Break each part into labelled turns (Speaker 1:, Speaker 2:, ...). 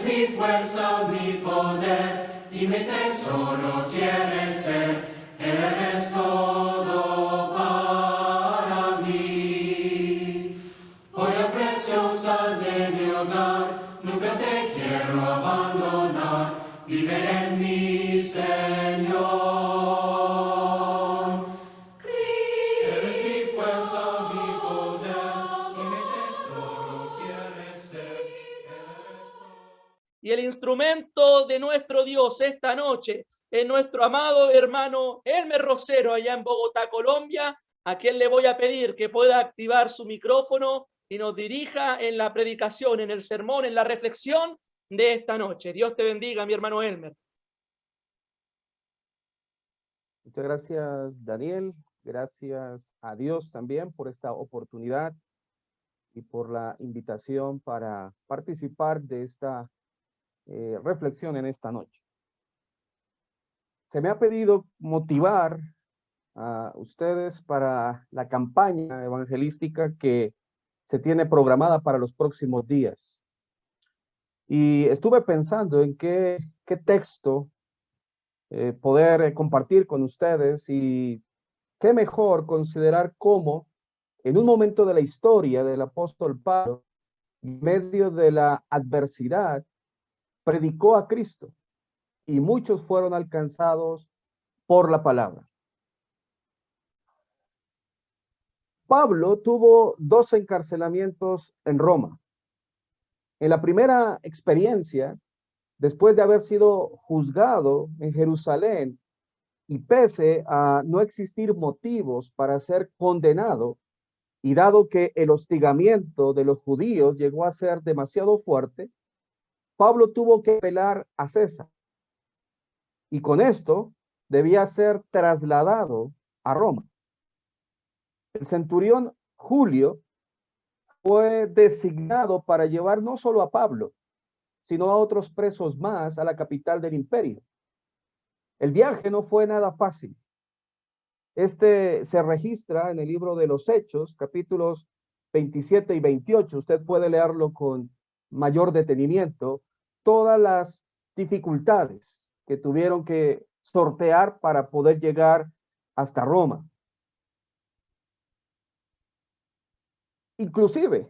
Speaker 1: mi fuerza, mi poder, y mi tesoro quieres ser. Eres todo para mí. Joya preciosa de mi hogar, nunca te quiero abandonar. Vive en mí, Señor. Eres mi fuerza, mi poder, y mi tesoro quieres ser.
Speaker 2: Y el instrumento de nuestro Dios esta noche es nuestro amado hermano Elmer Rosero, allá en Bogotá, Colombia, a quien le voy a pedir que pueda activar su micrófono y nos dirija en la predicación, en el sermón, en la reflexión de esta noche. Dios te bendiga, mi hermano Elmer.
Speaker 3: Muchas gracias, Daniel. Gracias a Dios también por esta oportunidad y por la invitación para participar de esta reflexión en esta noche. Se me ha pedido motivar a ustedes para la campaña evangelística que se tiene programada para los próximos días. Y estuve pensando en qué texto poder compartir con ustedes, y qué mejor considerar cómo en un momento de la historia del apóstol Pablo, en medio de la adversidad, predicó a Cristo y muchos fueron alcanzados por la palabra. Pablo tuvo 2 encarcelamientos en Roma. En la primera experiencia, después de haber sido juzgado en Jerusalén, y pese a no existir motivos para ser condenado, y dado que el hostigamiento de los judíos llegó a ser demasiado fuerte, Pablo tuvo que apelar a César. Y con esto debía ser trasladado a Roma. El centurión Julio fue designado para llevar no solo a Pablo, sino a otros presos más a la capital del imperio. El viaje no fue nada fácil. Este se registra en el libro de los Hechos, capítulos 27 y 28. Usted puede leerlo con mayor detenimiento. Todas las dificultades que tuvieron que sortear para poder llegar hasta Roma. Inclusive,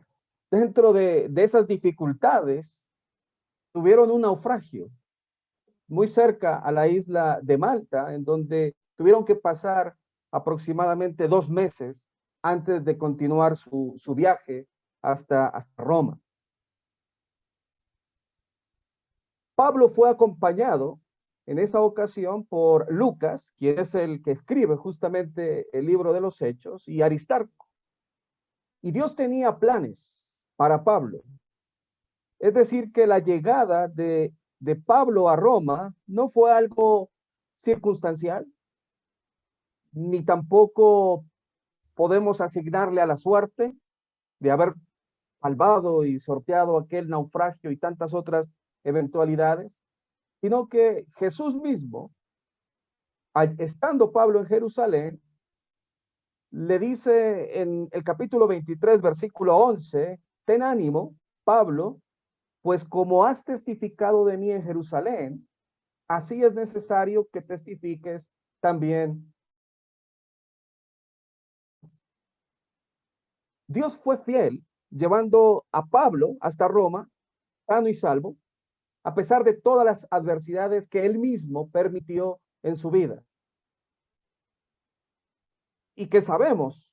Speaker 3: dentro de esas dificultades, tuvieron un naufragio muy cerca a la isla de Malta, en donde tuvieron que pasar aproximadamente 2 meses antes de continuar su viaje hasta Roma. Pablo fue acompañado en esa ocasión por Lucas, quien es el que escribe justamente el libro de los Hechos, y Aristarco. Y Dios tenía planes para Pablo. Es decir, que la llegada de Pablo a Roma no fue algo circunstancial, ni tampoco podemos asignarle a la suerte de haber salvado y sorteado aquel naufragio y tantas otras eventualidades, sino que Jesús mismo, estando Pablo en Jerusalén, le dice en el capítulo 23, versículo 11, ten ánimo, Pablo, pues como has testificado de mí en Jerusalén, así es necesario que testifiques también. Dios fue fiel, llevando a Pablo hasta Roma, sano y salvo, a pesar de todas las adversidades que él mismo permitió en su vida. Y que sabemos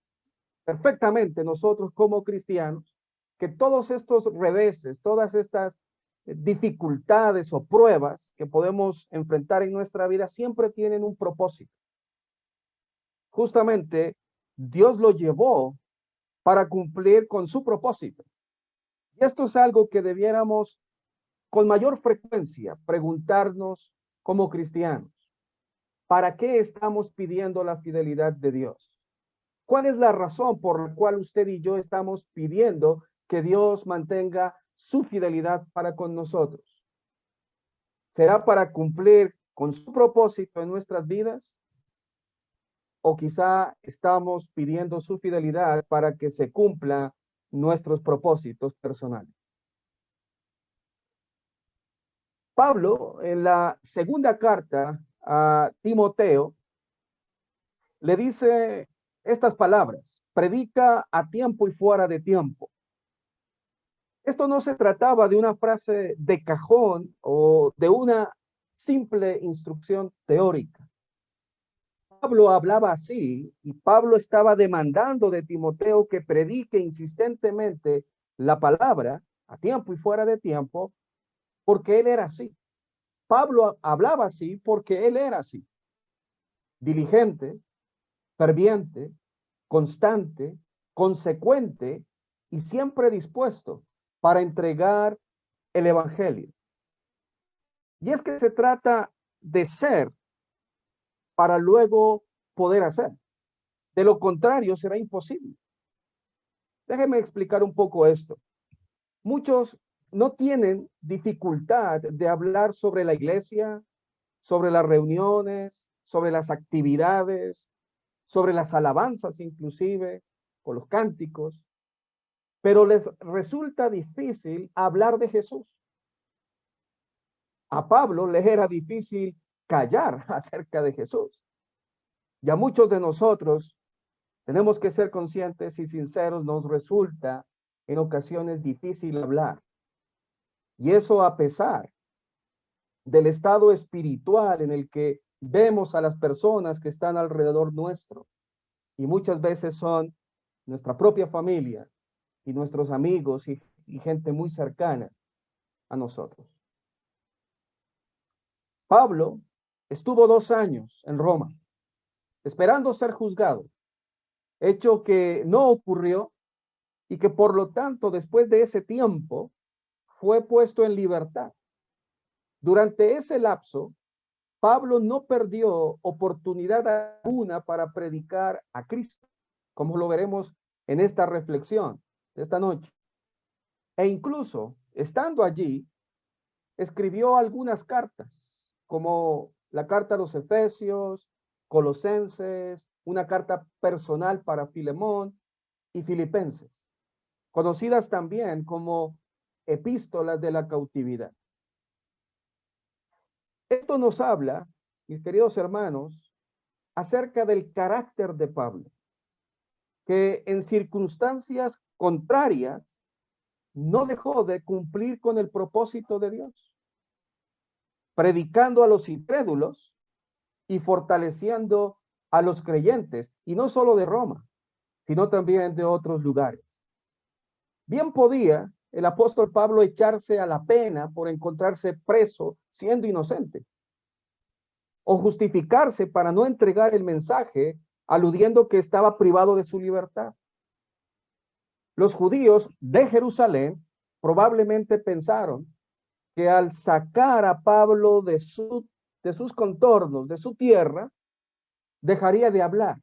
Speaker 3: perfectamente nosotros como cristianos que todos estos reveses, todas estas dificultades o pruebas que podemos enfrentar en nuestra vida siempre tienen un propósito. Justamente Dios lo llevó para cumplir con su propósito. Y esto es algo que debiéramos con mayor frecuencia preguntarnos como cristianos. ¿Para qué estamos pidiendo la fidelidad de Dios? ¿Cuál es la razón por la cual usted y yo estamos pidiendo que Dios mantenga su fidelidad para con nosotros? ¿Será para cumplir con su propósito en nuestras vidas? ¿O quizá estamos pidiendo su fidelidad para que se cumplan nuestros propósitos personales? Pablo, en la segunda carta a Timoteo, le dice estas palabras: predica a tiempo y fuera de tiempo. Esto no se trataba de una frase de cajón o de una simple instrucción teórica. Pablo hablaba así y Pablo estaba demandando de Timoteo que predique insistentemente la palabra a tiempo y fuera de tiempo, porque él era así. Pablo hablaba así porque él era así. Diligente, ferviente, constante, consecuente y siempre dispuesto para entregar el evangelio. Y es que se trata de ser para luego poder hacer. De lo contrario, será imposible. Déjeme explicar un poco esto. Muchos no tienen dificultad de hablar sobre la iglesia, sobre las reuniones, sobre las actividades, sobre las alabanzas inclusive, o los cánticos, pero les resulta difícil hablar de Jesús. A Pablo le era difícil callar acerca de Jesús. Y a muchos de nosotros tenemos que ser conscientes y sinceros, nos resulta en ocasiones difícil hablar. Y eso a pesar del estado espiritual en el que vemos a las personas que están alrededor nuestro. Y muchas veces son nuestra propia familia y nuestros amigos y gente muy cercana a nosotros. Pablo estuvo 2 años en Roma, esperando ser juzgado, hecho que no ocurrió y que por lo tanto después de ese tiempo fue puesto en libertad. Durante ese lapso, Pablo no perdió oportunidad alguna para predicar a Cristo, como lo veremos en esta reflexión de esta noche. E incluso, estando allí, escribió algunas cartas, como la carta a los Efesios, Colosenses, una carta personal para Filemón y Filipenses, conocidas también como epístolas de la cautividad. Esto nos habla, mis queridos hermanos, acerca del carácter de Pablo, que en circunstancias contrarias no dejó de cumplir con el propósito de Dios, predicando a los incrédulos y fortaleciendo a los creyentes, y no solo de Roma, sino también de otros lugares. Bien podía el apóstol Pablo echarse a la pena por encontrarse preso siendo inocente, o justificarse para no entregar el mensaje aludiendo que estaba privado de su libertad. Los judíos de Jerusalén probablemente pensaron que al sacar a Pablo de sus contornos, de su tierra, dejaría de hablar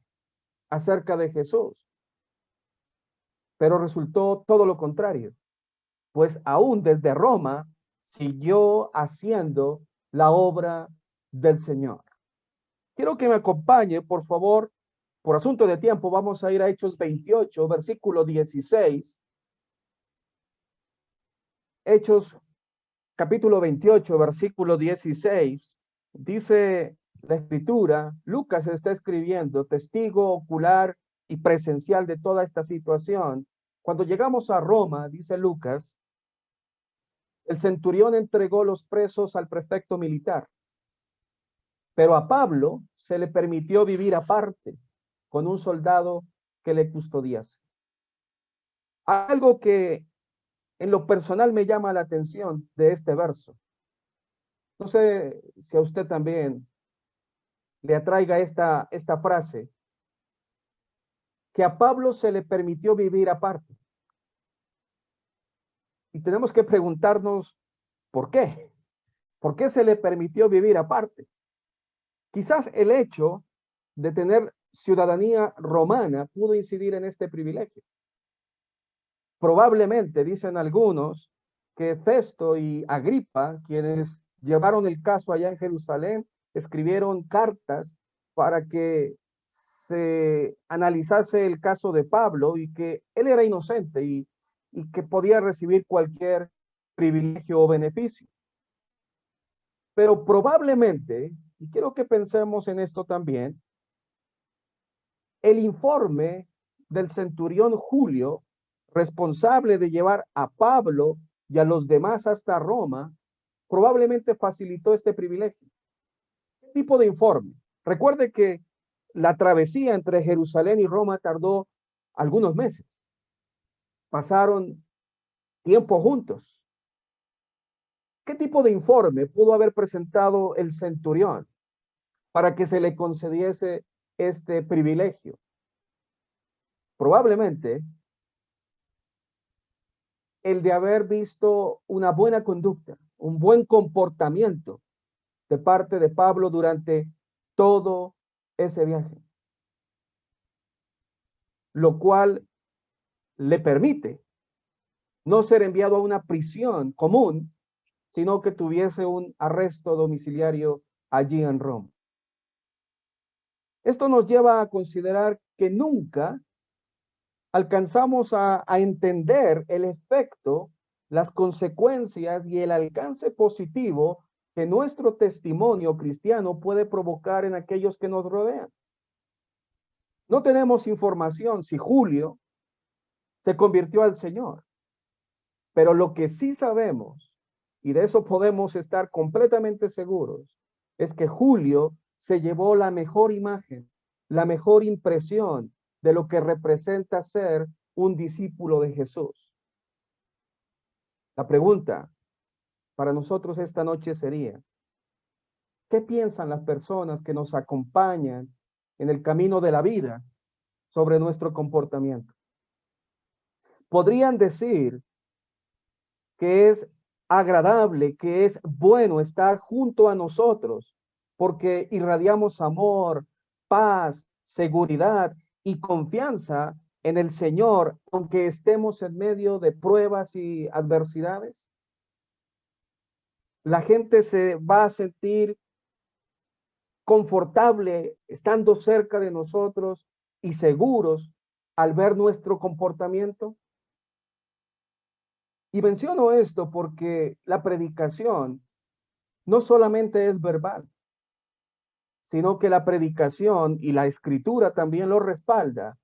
Speaker 3: acerca de Jesús. Pero resultó todo lo contrario, pues aún desde Roma siguió haciendo la obra del Señor. Quiero que me acompañe, por favor, por asunto de tiempo, vamos a ir a Hechos 28, versículo 16. Hechos capítulo 28, versículo 16. Dice la escritura, Lucas está escribiendo, testigo ocular y presencial de toda esta situación. Cuando llegamos a Roma, dice Lucas, el centurión entregó los presos al prefecto militar, pero a Pablo se le permitió vivir aparte con un soldado que le custodiase. Algo que en lo personal me llama la atención de este verso. No sé si a usted también le atraiga esta frase, que a Pablo se le permitió vivir aparte. Y tenemos que preguntarnos, ¿por qué? ¿Por qué se le permitió vivir aparte? Quizás el hecho de tener ciudadanía romana pudo incidir en este privilegio. Probablemente, dicen algunos, que Festo y Agripa, quienes llevaron el caso allá en Jerusalén, escribieron cartas para que se analizase el caso de Pablo y que él era inocente y que podía recibir cualquier privilegio o beneficio. Pero probablemente, y quiero que pensemos en esto también, el informe del centurión Julio, responsable de llevar a Pablo y a los demás hasta Roma, probablemente facilitó este privilegio. ¿Qué tipo de informe? Recuerde que la travesía entre Jerusalén y Roma tardó algunos meses. Pasaron tiempo juntos. ¿Qué tipo de informe pudo haber presentado el centurión para que se le concediese este privilegio? Probablemente el de haber visto una buena conducta, un buen comportamiento de parte de Pablo durante todo ese viaje, lo cual le permite no ser enviado a una prisión común, sino que tuviese un arresto domiciliario allí en Roma. Esto nos lleva a considerar que nunca alcanzamos a entender el efecto, las consecuencias y el alcance positivo que nuestro testimonio cristiano puede provocar en aquellos que nos rodean. No tenemos información si Julio se convirtió al Señor, pero lo que sí sabemos, y de eso podemos estar completamente seguros, es que Julio se llevó la mejor imagen, la mejor impresión de lo que representa ser un discípulo de Jesús. La pregunta para nosotros esta noche sería, ¿qué piensan las personas que nos acompañan en el camino de la vida sobre nuestro comportamiento? Podrían decir que es agradable, que es bueno estar junto a nosotros porque irradiamos amor, paz, seguridad y confianza en el Señor, aunque estemos en medio de pruebas y adversidades. La gente se va a sentir confortable estando cerca de nosotros y seguros al ver nuestro comportamiento. Y menciono esto porque la predicación no solamente es verbal, sino que la predicación y la escritura también lo respalda,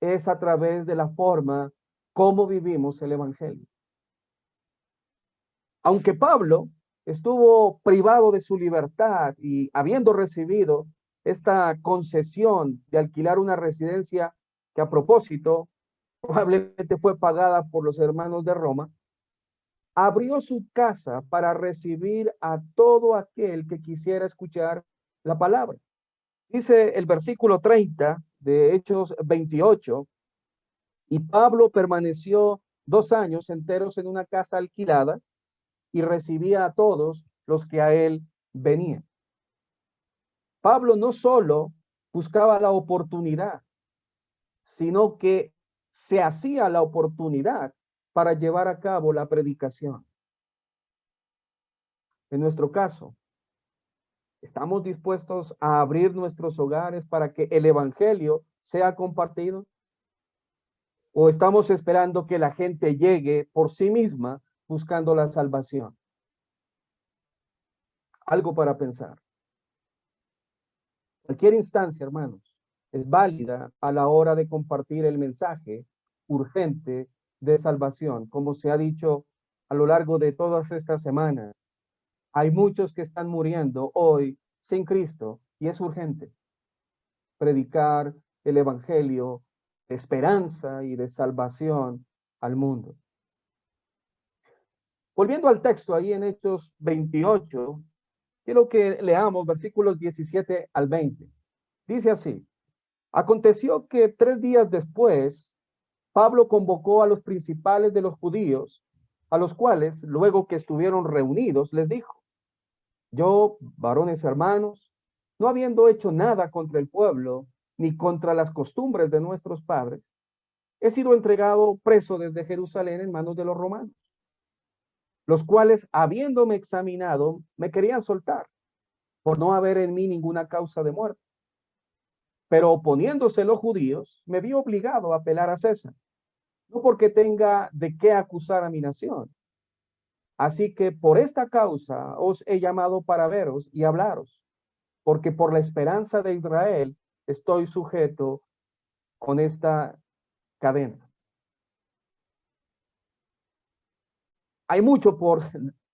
Speaker 3: es a través de la forma como vivimos el evangelio. Aunque Pablo estuvo privado de su libertad y habiendo recibido esta concesión de alquilar una residencia que a propósito probablemente fue pagada por los hermanos de Roma, abrió su casa para recibir a todo aquel que quisiera escuchar la palabra. Dice el versículo 30 de Hechos 28, y Pablo permaneció 2 años enteros en una casa alquilada y recibía a todos los que a él venían. Pablo no solo buscaba la oportunidad, sino que se hacía la oportunidad para llevar a cabo la predicación. En nuestro caso, ¿estamos dispuestos a abrir nuestros hogares para que el evangelio sea compartido? ¿O estamos esperando que la gente llegue por sí misma buscando la salvación? Algo para pensar. Cualquier instancia, hermanos, es válida a la hora de compartir el mensaje urgente de salvación. Como se ha dicho a lo largo de todas estas semanas, hay muchos que están muriendo hoy sin Cristo y es urgente predicar el evangelio de esperanza y de salvación al mundo. Volviendo al texto ahí en Hechos 28, quiero que leamos versículos 17 al 20. Dice así: aconteció que 3 días después, Pablo convocó a los principales de los judíos, a los cuales, luego que estuvieron reunidos, les dijo: yo, varones hermanos, no habiendo hecho nada contra el pueblo, ni contra las costumbres de nuestros padres, he sido entregado preso desde Jerusalén en manos de los romanos, los cuales, habiéndome examinado, me querían soltar, por no haber en mí ninguna causa de muerte. Pero oponiéndose los judíos, me vi obligado a apelar a César, no porque tenga de qué acusar a mi nación, Así que por esta causa os he llamado para veros y hablaros, porque por la esperanza de Israel estoy sujeto con esta cadena. Hay mucho por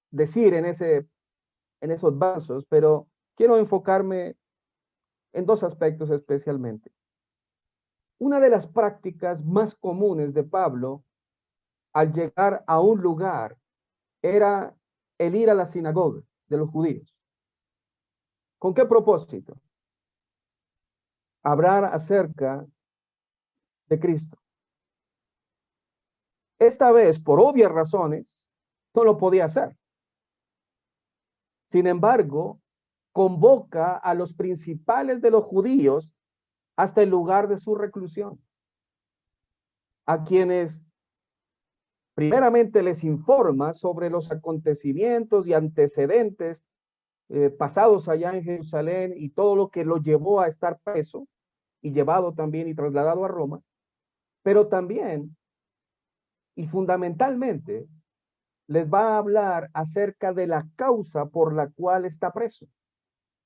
Speaker 3: decir en esos versos, pero quiero enfocarme en dos aspectos especialmente. Una de las prácticas más comunes de Pablo al llegar a un lugar era el ir a la sinagoga de los judíos. ¿Con qué propósito? Hablar acerca de Cristo. Esta vez, por obvias razones, no lo podía hacer. Sin embargo, convoca a los principales de los judíos hasta el lugar de su reclusión, a quienes primeramente les informa sobre los acontecimientos y antecedentes pasados allá en Jerusalén y todo lo que lo llevó a estar preso y llevado también y trasladado a Roma, pero también y fundamentalmente les va a hablar acerca de la causa por la cual está preso.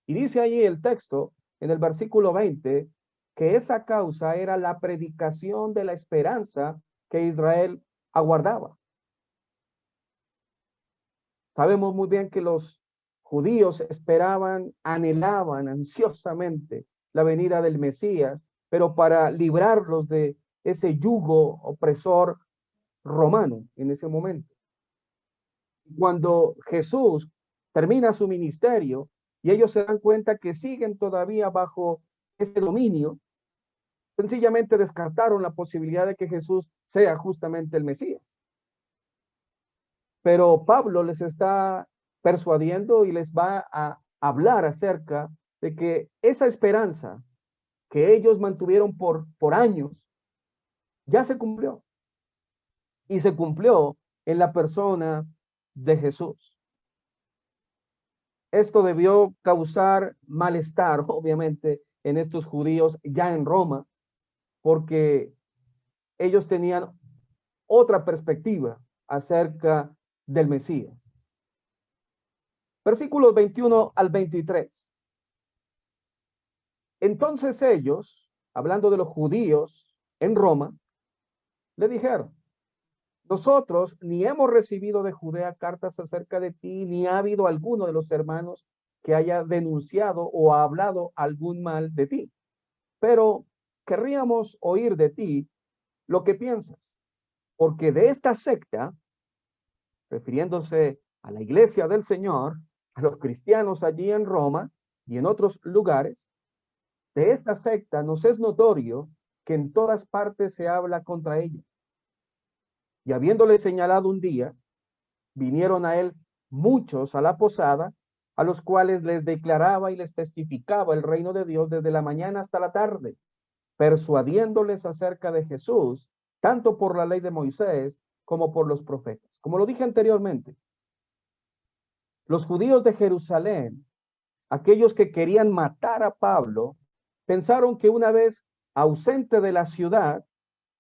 Speaker 3: Y dice allí el texto en el versículo 20 que esa causa era la predicación de la esperanza que Israel aguardaba. Sabemos muy bien que los judíos esperaban, anhelaban ansiosamente la venida del Mesías, pero para librarlos de ese yugo opresor romano en ese momento. Cuando Jesús termina su ministerio y ellos se dan cuenta que siguen todavía bajo ese dominio, sencillamente descartaron la posibilidad de que Jesús sea justamente el Mesías. Pero Pablo les está persuadiendo y les va a hablar acerca de que esa esperanza que ellos mantuvieron por años ya se cumplió. Y se cumplió en la persona de Jesús. Esto debió causar malestar, obviamente, en estos judíos ya en Roma, porque ellos tenían otra perspectiva acerca del Mesías. Versículos 21 al 23. Entonces ellos, hablando de los judíos en Roma, le dijeron: nosotros ni hemos recibido de Judea cartas acerca de ti, ni ha habido alguno de los hermanos que haya denunciado o ha hablado algún mal de ti. Pero querríamos oír de ti lo que piensas, porque de esta secta, refiriéndose a la iglesia del Señor, a los cristianos allí en Roma y en otros lugares, de esta secta nos es notorio que en todas partes se habla contra ella. Y habiéndole señalado un día, vinieron a él muchos a la posada, a los cuales les declaraba y les testificaba el reino de Dios desde la mañana hasta la tarde, persuadiéndoles acerca de Jesús, tanto por la ley de Moisés como por los profetas. Como lo dije anteriormente, los judíos de Jerusalén, aquellos que querían matar a Pablo, pensaron que una vez ausente de la ciudad,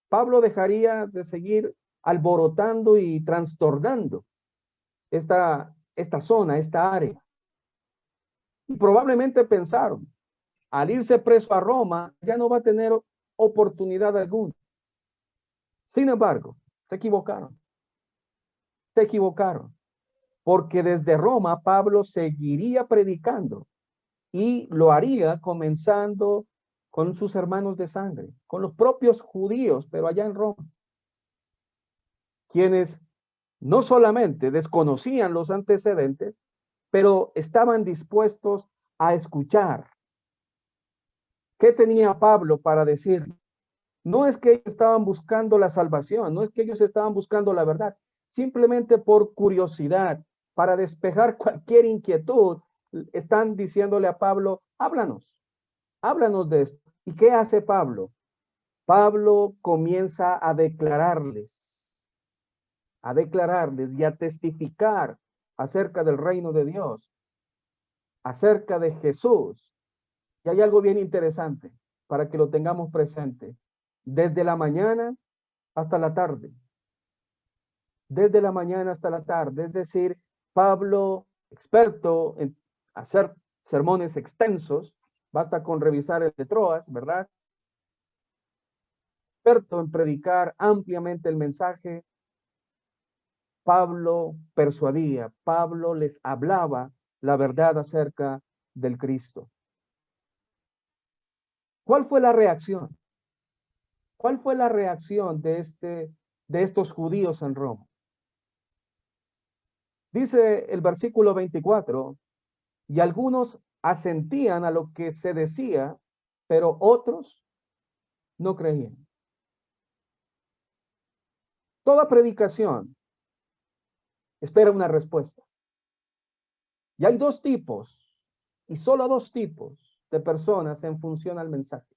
Speaker 3: Pablo dejaría de seguir alborotando y trastornando esta zona, esta área. Y probablemente pensaron, al irse preso a Roma, ya no va a tener oportunidad alguna. Sin embargo, se equivocaron. Se equivocaron. Porque desde Roma Pablo seguiría predicando y lo haría comenzando con sus hermanos de sangre, con los propios judíos, pero allá en Roma, quienes no solamente desconocían los antecedentes, pero estaban dispuestos a escuchar. ¿Qué tenía Pablo para decir? No es que ellos estaban buscando la salvación, no es que ellos estaban buscando la verdad, simplemente por curiosidad, para despejar cualquier inquietud, están diciéndole a Pablo: háblanos de esto. ¿Y qué hace Pablo? Pablo comienza a declararles y a testificar acerca del reino de Dios, acerca de Jesús. Y hay algo bien interesante para que lo tengamos presente. Desde la mañana hasta la tarde. desde la mañana hasta la tarde. Es decir, Pablo, experto en hacer sermones extensos, basta con revisar el de Troas, ¿verdad? Experto en predicar ampliamente el mensaje. Pablo persuadía, Pablo les hablaba la verdad acerca del Cristo. ¿Cuál fue la reacción? ¿Cuál fue la reacción de estos judíos en Roma? Dice el versículo 24, y algunos asentían a lo que se decía, pero otros no creían. Toda predicación espera una respuesta. Y hay dos tipos, y solo dos tipos de personas en función al mensaje.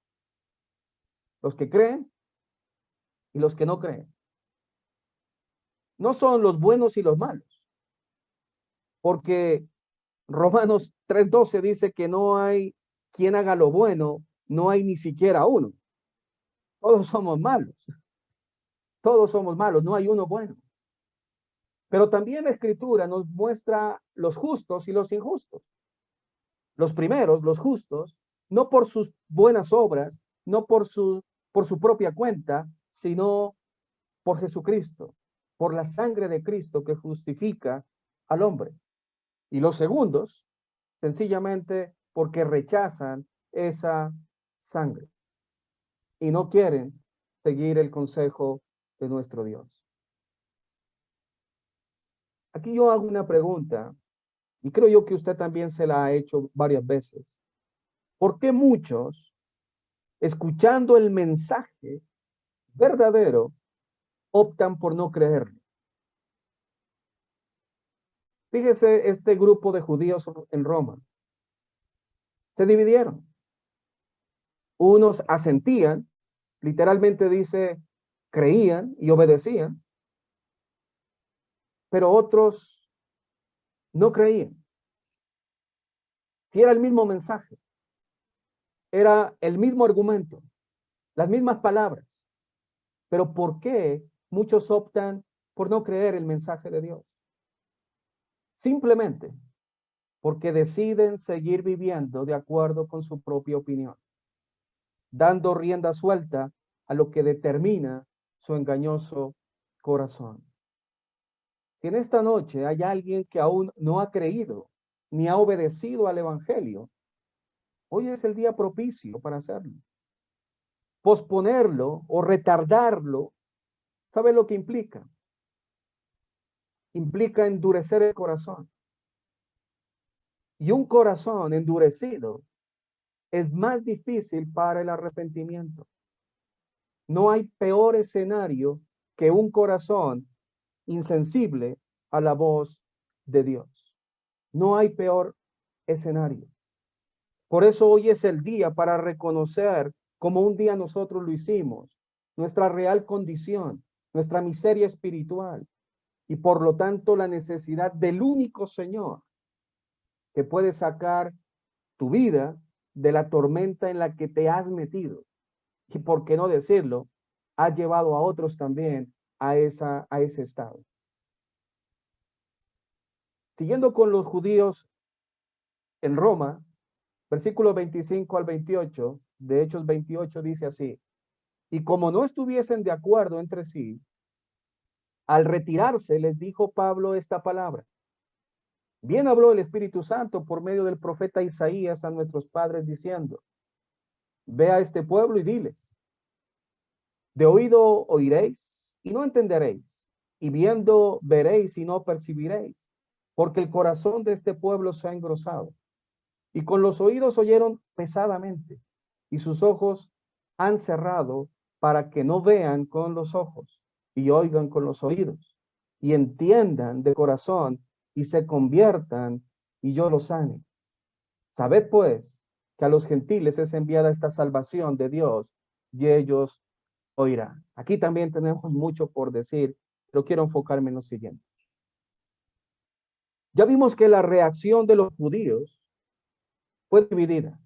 Speaker 3: Los que creen y los que no creen. No son los buenos y los malos, porque Romanos 3:12 dice que no hay quien haga lo bueno, no hay ni siquiera uno. Todos somos malos. Todos somos malos, no hay uno bueno. Pero también la Escritura nos muestra los justos y los injustos. Los primeros, los justos, no por sus buenas obras, no por su propia cuenta, sino por Jesucristo, por la sangre de Cristo que justifica al hombre. Y los segundos, sencillamente porque rechazan esa sangre y no quieren seguir el consejo de nuestro Dios. Aquí yo hago una pregunta, y creo yo que usted también se la ha hecho varias veces. ¿Por qué muchos, escuchando el mensaje verdadero, optan por no creerlo? Fíjese, este grupo de judíos en Roma se dividieron. Unos asentían, literalmente dice, creían y obedecían, pero otros no creían. Si era el mismo mensaje, era el mismo argumento, las mismas palabras, pero ¿por qué muchos optan por no creer el mensaje de Dios? Simplemente porque deciden seguir viviendo de acuerdo con su propia opinión, dando rienda suelta a lo que determina su engañoso corazón. Si en esta noche hay alguien que aún no ha creído ni ha obedecido al Evangelio, hoy es el día propicio para hacerlo. Posponerlo o retardarlo, ¿sabe lo que implica? Implica endurecer el corazón. Y un corazón endurecido es más difícil para el arrepentimiento. No hay peor escenario que un corazón insensible a la voz de Dios. No hay peor escenario. Por eso hoy es el día para reconocer, como un día nosotros lo hicimos, nuestra real condición, nuestra miseria espiritual y por lo tanto la necesidad del único Señor que puede sacar tu vida de la tormenta en la que te has metido. Y por qué no decirlo, ha llevado a otros también a ese estado. Siguiendo con los judíos en Roma, versículo 25 al 28, de Hechos 28 dice así, y como no estuviesen de acuerdo entre sí, al retirarse les dijo Pablo esta palabra. Bien habló el Espíritu Santo por medio del profeta Isaías a nuestros padres diciendo, ve a este pueblo y diles, de oído oiréis y no entenderéis, y viendo veréis y no percibiréis, porque el corazón de este pueblo se ha engrosado, y con los oídos oyeron pesadamente, y sus ojos han cerrado para que no vean con los ojos, y oigan con los oídos, y entiendan de corazón, y se conviertan, y yo los sane. Sabed pues que a los gentiles es enviada esta salvación de Dios, y ellos oirán. Aquí también tenemos mucho por decir, pero quiero enfocarme en lo siguiente. Ya vimos que la reacción de los judíos fue dividida,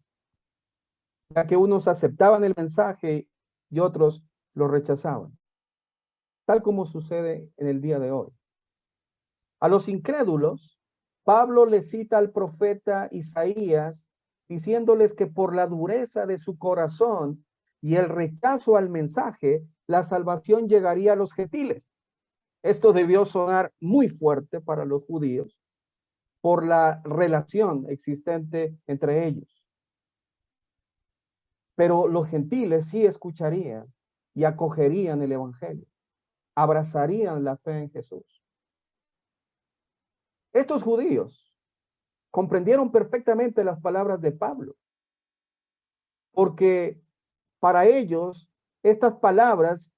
Speaker 3: ya que unos aceptaban el mensaje y otros lo rechazaban. tal como sucede en el día de hoy. A los incrédulos, Pablo les cita al profeta Isaías, diciéndoles que por la dureza de su corazón y el rechazo al mensaje, la salvación llegaría a los gentiles. Esto debió sonar muy fuerte para los judíos por la relación existente entre ellos. Pero los gentiles sí escucharían y acogerían el evangelio, abrazarían la fe en Jesús. Estos judíos comprendieron perfectamente las palabras de Pablo, porque para ellos estas palabras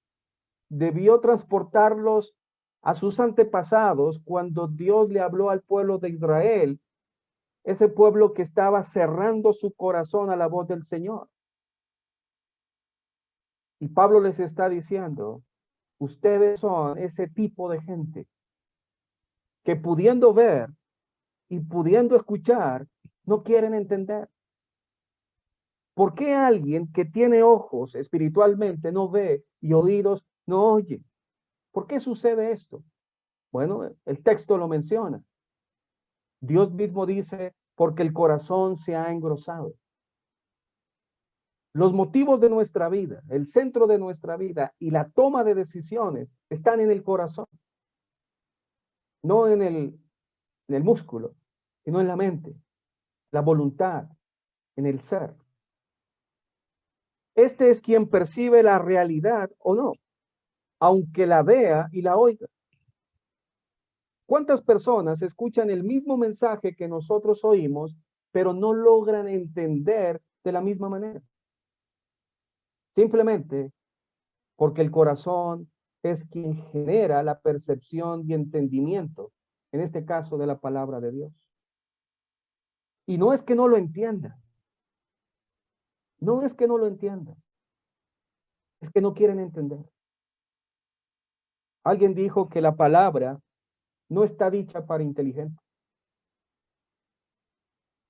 Speaker 3: debió transportarlos a sus antepasados cuando Dios le habló al pueblo de Israel, ese pueblo que estaba cerrando su corazón a la voz del Señor. Y Pablo les está diciendo, ustedes son ese tipo de gente que pudiendo ver y pudiendo escuchar, no quieren entender. ¿Por qué alguien que tiene ojos espiritualmente no ve y oídos no oye? ¿Por qué sucede esto? Bueno, el texto lo menciona. Dios mismo dice, porque el corazón se ha engrosado. Los motivos de nuestra vida, el centro de nuestra vida y la toma de decisiones están en el corazón, no en el músculo, sino en la mente, la voluntad, en el ser. Este es quien percibe la realidad o no, aunque la vea y la oiga. ¿Cuántas personas escuchan el mismo mensaje que nosotros oímos, pero no logran entender de la misma manera? Simplemente porque el corazón es quien genera la percepción y entendimiento, en este caso de la palabra de Dios. Y no es que no lo entiendan, no es que no lo entiendan, es que no quieren entender. Alguien dijo que la palabra no está dicha para inteligentes.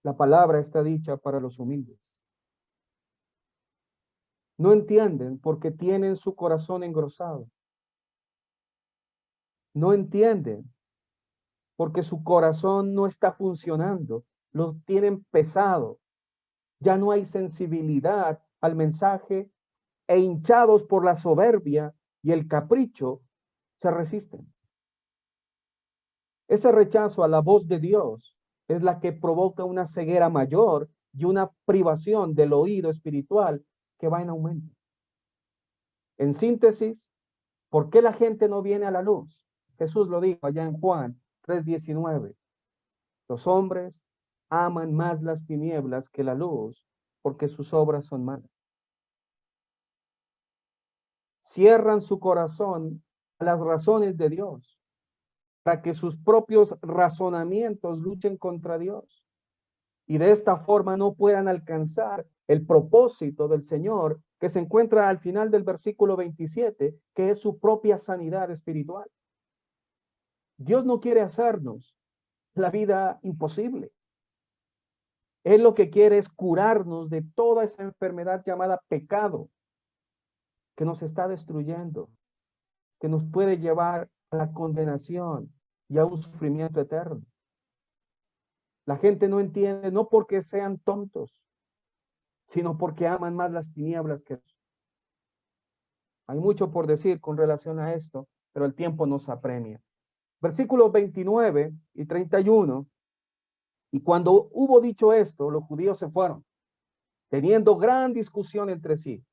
Speaker 3: La palabra está dicha para los humildes. No entienden porque tienen su corazón engrosado. No entienden porque su corazón no está funcionando. Los tienen pesado. Ya no hay sensibilidad al mensaje e hinchados por la soberbia y el capricho, se resisten. Ese rechazo a la voz de Dios es la que provoca una ceguera mayor y una privación del oído espiritual que va en aumento. En síntesis, ¿por qué la gente no viene a la luz? Jesús lo dijo allá en Juan 3:19. Los hombres aman más las tinieblas que la luz porque sus obras son malas. Cierran su corazón a las razones de Dios para que sus propios razonamientos luchen contra Dios y de esta forma no puedan alcanzar el propósito del Señor que se encuentra al final del versículo 27, que es su propia sanidad espiritual. Dios no quiere hacernos la vida imposible. Él lo que quiere es curarnos de toda esa enfermedad llamada pecado que nos está destruyendo, que nos puede llevar a la condenación y a un sufrimiento eterno. La gente no entiende, no porque sean tontos, sino porque aman más las tinieblas que Dios. Hay mucho por decir con relación a esto, pero el tiempo nos apremia. Versículos 29 y 31. Y cuando hubo dicho esto, los judíos se fueron, teniendo gran discusión entre sí.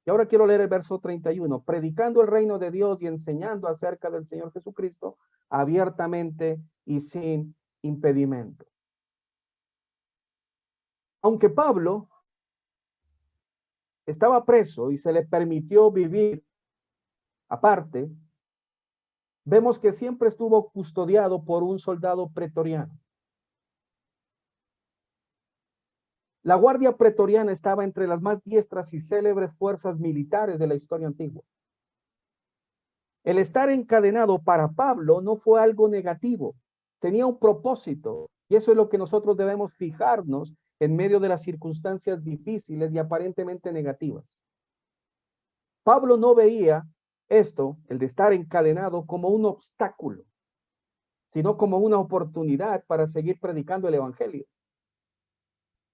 Speaker 3: Y ahora quiero leer el verso 31. Predicando el reino de Dios y enseñando acerca del Señor Jesucristo abiertamente y sin impedimento. Aunque Pablo estaba preso y se le permitió vivir aparte, vemos que siempre estuvo custodiado por un soldado pretoriano. La Guardia Pretoriana estaba entre las más diestras y célebres fuerzas militares de la historia antigua. El estar encadenado para Pablo no fue algo negativo, tenía un propósito, y eso es lo que nosotros debemos fijarnos en medio de las circunstancias difíciles y aparentemente negativas. Pablo no veía esto, el de estar encadenado, como un obstáculo, sino como una oportunidad para seguir predicando el evangelio.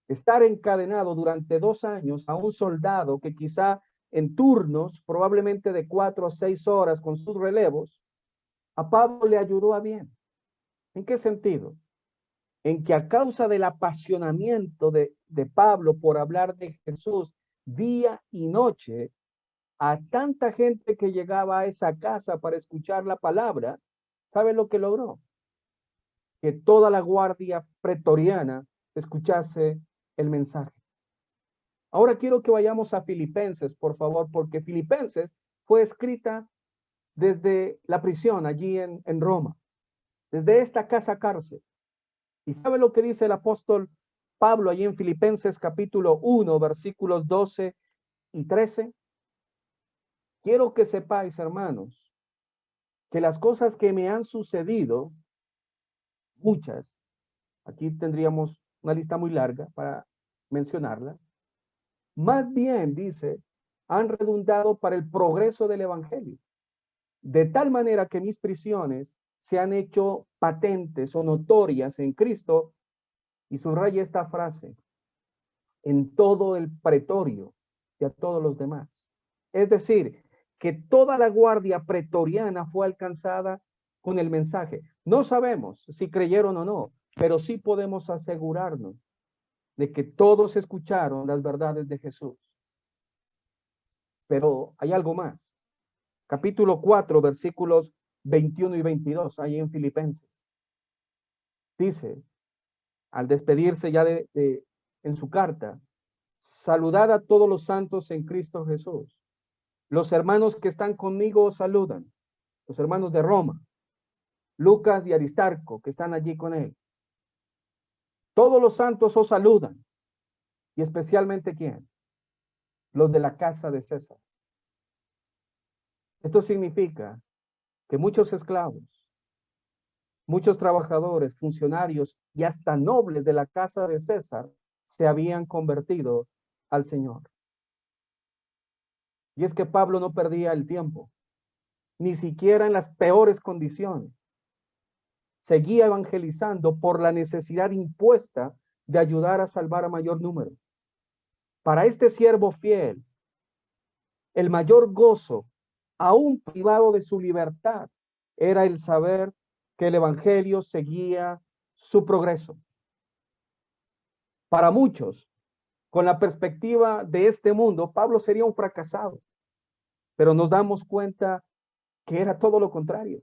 Speaker 3: Estar encadenado durante 2 años a un soldado que quizá en turnos, probablemente de 4 o 6 horas con sus relevos, a Pablo le ayudó a bien. ¿En qué sentido? En que a causa del apasionamiento de Pablo por hablar de Jesús día y noche, a tanta gente que llegaba a esa casa para escuchar la palabra, ¿sabe lo que logró? Que toda la guardia pretoriana escuchase el mensaje. Ahora quiero que vayamos a Filipenses, por favor, porque Filipenses fue escrita desde la prisión allí en Roma, desde esta casa cárcel. ¿Y sabe lo que dice el apóstol Pablo allí en Filipenses capítulo 1, versículos 12 y 13? Quiero que sepáis, hermanos, que las cosas que me han sucedido, muchas, aquí tendríamos una lista muy larga para mencionarlas, más bien, dice, han redundado para el progreso del evangelio, de tal manera que mis prisiones se han hecho patentes o notorias en Cristo, y subraya esta frase, en todo el pretorio y a todos los demás. Es decir, que toda la guardia pretoriana fue alcanzada con el mensaje. No sabemos si creyeron o no, pero sí podemos asegurarnos de que todos escucharon las verdades de Jesús. Pero hay algo más. Capítulo 4, versículos 21 y 22, ahí en Filipenses. Dice, al despedirse ya en su carta, saludad a todos los santos en Cristo Jesús. Los hermanos que están conmigo os saludan, los hermanos de Roma, Lucas y Aristarco, que están allí con él. Todos los santos os saludan, y especialmente ¿quién? Los de la casa de César. Esto significa que muchos esclavos, muchos trabajadores, funcionarios y hasta nobles de la casa de César se habían convertido al Señor. Y es que Pablo no perdía el tiempo, ni siquiera en las peores condiciones. Seguía evangelizando por la necesidad impuesta de ayudar a salvar a mayor número. Para este siervo fiel, el mayor gozo, aún privado de su libertad, era el saber que el evangelio seguía su progreso. Para muchos, con la perspectiva de este mundo, Pablo sería un fracasado, pero nos damos cuenta que era todo lo contrario,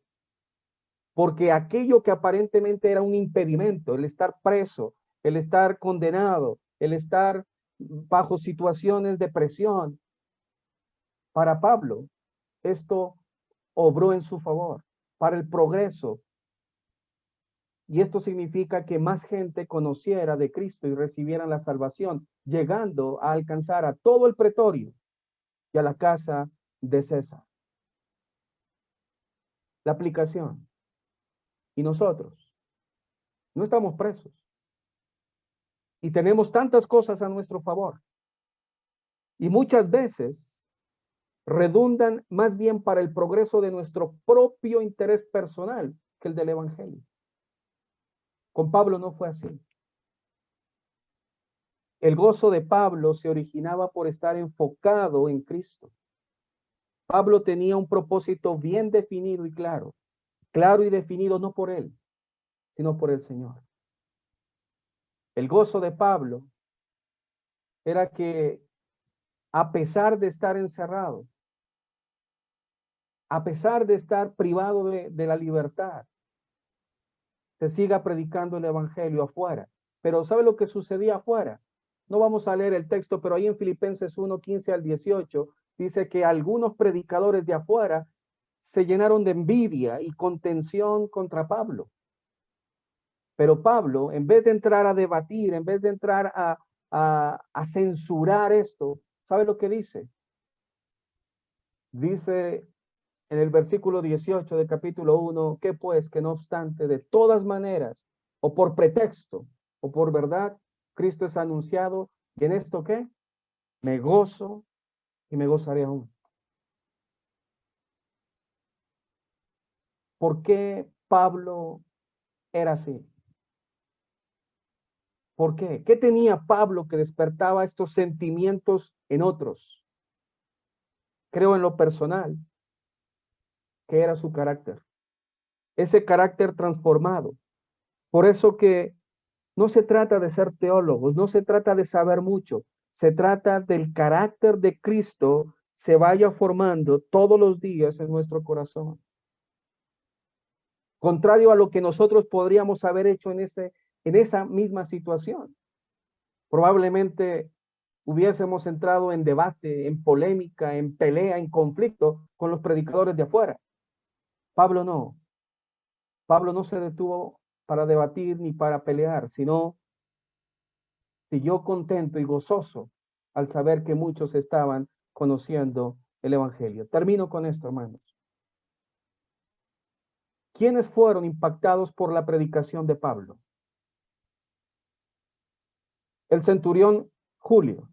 Speaker 3: porque aquello que aparentemente era un impedimento, el estar preso, el estar condenado, el estar bajo situaciones de presión, para Pablo, esto obró en su favor, para el progreso. Y esto significa que más gente conociera de Cristo y recibieran la salvación, llegando a alcanzar a todo el pretorio y a la casa de César. La aplicación. Y nosotros no estamos presos. Y tenemos tantas cosas a nuestro favor. Y muchas veces redundan más bien para el progreso de nuestro propio interés personal que el del evangelio. Con Pablo no fue así. El gozo de Pablo se originaba por estar enfocado en Cristo. Pablo tenía un propósito bien definido y claro y definido no por él, sino por el Señor. El gozo de Pablo era que a pesar de estar encerrado, a pesar de estar privado de la libertad, se siga predicando el evangelio afuera. Pero ¿sabe lo que sucedía afuera? No vamos a leer el texto, pero ahí en Filipenses 1, 15 al 18, dice que algunos predicadores de afuera se llenaron de envidia y contención contra Pablo. Pero Pablo, en vez de entrar a debatir, en vez de entrar a censurar esto, ¿sabe lo que dice? Dice en el versículo 18 del capítulo 1, que pues que no obstante, de todas maneras, o por pretexto, o por verdad, Cristo es anunciado, y en esto ¿qué? Me gozo y me gozaré aún. ¿Por qué Pablo era así? ¿Por qué? ¿Qué tenía Pablo que despertaba estos sentimientos en otros? Creo en lo personal que era su carácter, ese carácter transformado. Por eso que no se trata de ser teólogos, no se trata de saber mucho, se trata del carácter de Cristo se vaya formando todos los días en nuestro corazón. Contrario a lo que nosotros podríamos haber hecho en esa misma situación. Probablemente hubiésemos entrado en debate, en polémica, en pelea, en conflicto con los predicadores de afuera. Pablo no. Pablo no se detuvo para debatir ni para pelear, sino siguió contento y gozoso al saber que muchos estaban conociendo el evangelio. Termino con esto, hermanos. ¿Quiénes fueron impactados por la predicación de Pablo? El centurión Julio.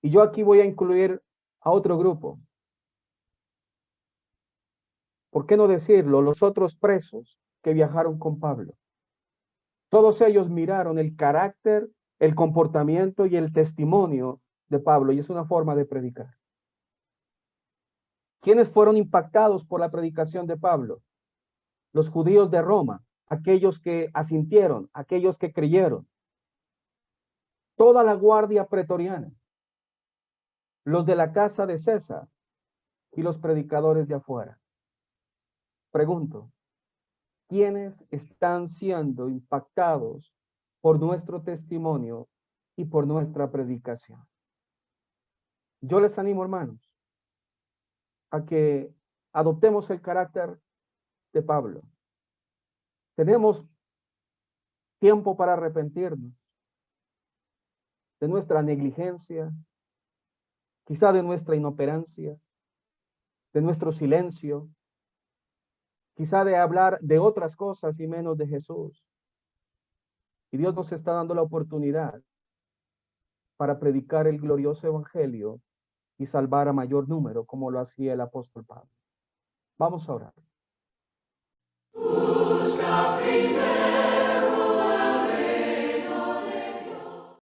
Speaker 3: Y yo aquí voy a incluir a otro grupo. ¿Por qué no decirlo? Los otros presos que viajaron con Pablo. Todos ellos miraron el carácter, el comportamiento y el testimonio de Pablo, y es una forma de predicar. ¿Quiénes fueron impactados por la predicación de Pablo? Los judíos de Roma, aquellos que asintieron, aquellos que creyeron. Toda la guardia pretoriana, los de la casa de César y los predicadores de afuera. Pregunto, ¿quiénes están siendo impactados por nuestro testimonio y por nuestra predicación? Yo les animo, hermanos, a que adoptemos el carácter de Pablo. Tenemos tiempo para arrepentirnos de nuestra negligencia, quizá de nuestra inoperancia, de nuestro silencio, quizá de hablar de otras cosas y menos de Jesús. Y Dios nos está dando la oportunidad para predicar el glorioso evangelio y salvar a mayor número, como lo hacía el apóstol Pablo. Vamos a orar.
Speaker 1: Busca primero